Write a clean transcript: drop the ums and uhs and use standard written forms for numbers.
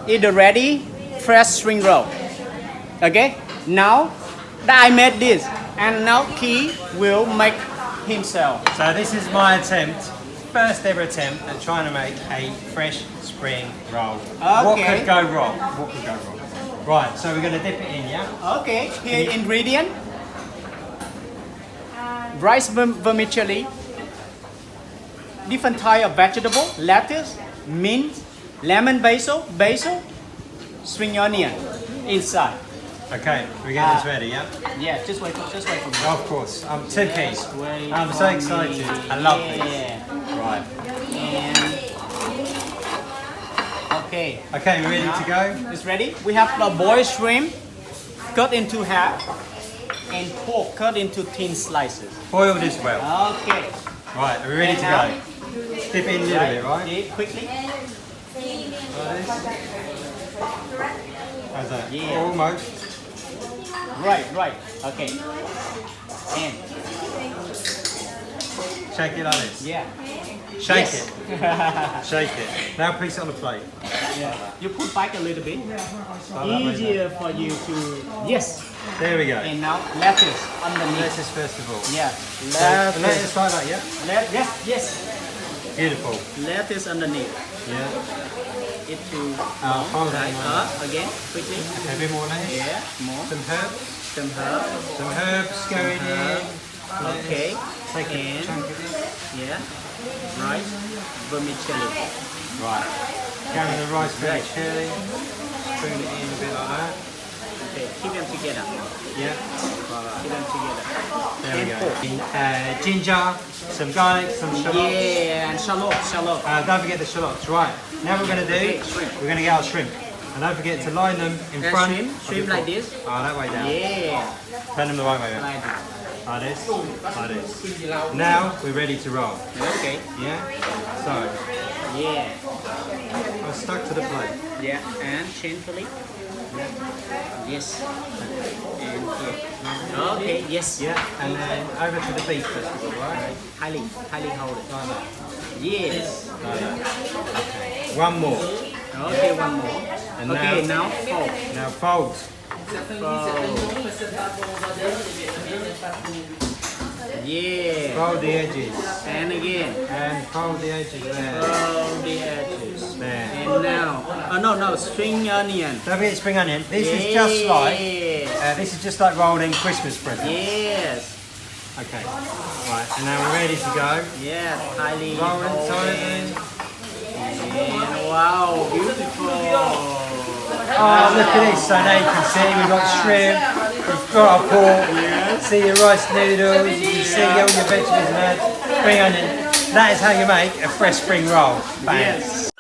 is the ready fresh spring roll. Okay, now that I made this, and now he will make himself. So this is my attempt, first ever attempt at trying to make a fresh spring roll. What could go wrong? What could go wrong? Right, so we're going to dip it in, yeah? Okay, here ingredient. Rice vermicelli, different type of vegetable, lettuce, mint, lemon basil, spring onion inside. Okay, we get this ready, yeah? Yeah, just wait for me. Of course, I'm too keen. Wait I'm so for excited. me. I love this. Right. And okay. Okay, we're ready to go? It's ready. We have the boiled shrimp cut into half and pork cut into thin slices. Boiled as well. Okay. Right, are we ready to go? Dip in a little bit, right? Dip quickly. How's that? Yeah. Almost. Right. Okay. And Shake it like this. yeah. Shake Yes. it. Shake it. Now place it on the plate. Yeah. You put back a little bit. Like that way Easier for you to. Yes. There we go. And now lettuce underneath. Lettuce first of all. Yeah. So, lettuce like that, yeah? Yes. Beautiful. Lettuce underneath. Yeah. It to hold on. right up again quickly. A bit more lettuce. Yeah. More. Some herbs. Some herb. Some herbs going in. Okay. Take a And chunk of it. yeah. Rice vermicelli. Right. Go with the rice vermicelli. Spoon it in a bit like that. Okay. Keep them together. Yeah. Keep them together. There we And go. pork. Ginger, some garlic, some shallots. Yeah, and shallot. Don't forget the shallots. Right. Now what we're going to do, Okay, shrimp. we're going to get our shrimp. And don't forget to line them in And front. shrimp like this. That way down. Yeah. Turn them the right way down. Like this. Like this. Like this. Now we're ready to roll. Okay. Yeah? So, Yeah. I'm stuck to the plate. Yeah. And gently. Yes. And here. Okay. Yes. Yeah, and then over to the beef first of all, right? Highly hold it. Like that. Yes. Like that. Okay. One more. Okay, one more. And Okay, now- now fold. Now fold. Yeah. Fold the edges. And again. And fold the edges there. Fold the edges. There. And now. Oh no, spring onion. Don't forget spring onion. This is just like Yes. this is just like rolling Christmas presents. Yes. Okay. Right, and now we're ready to go. Yes. Highly Roll it, folded. tie it in. And wow, beautiful. Oh, look at this. So now you can see we've got shrimp, we've got our pork, see your rice noodles, you can see all your vegetables and that. Spring onion. That is how you make a fresh spring roll. Bang. Yes.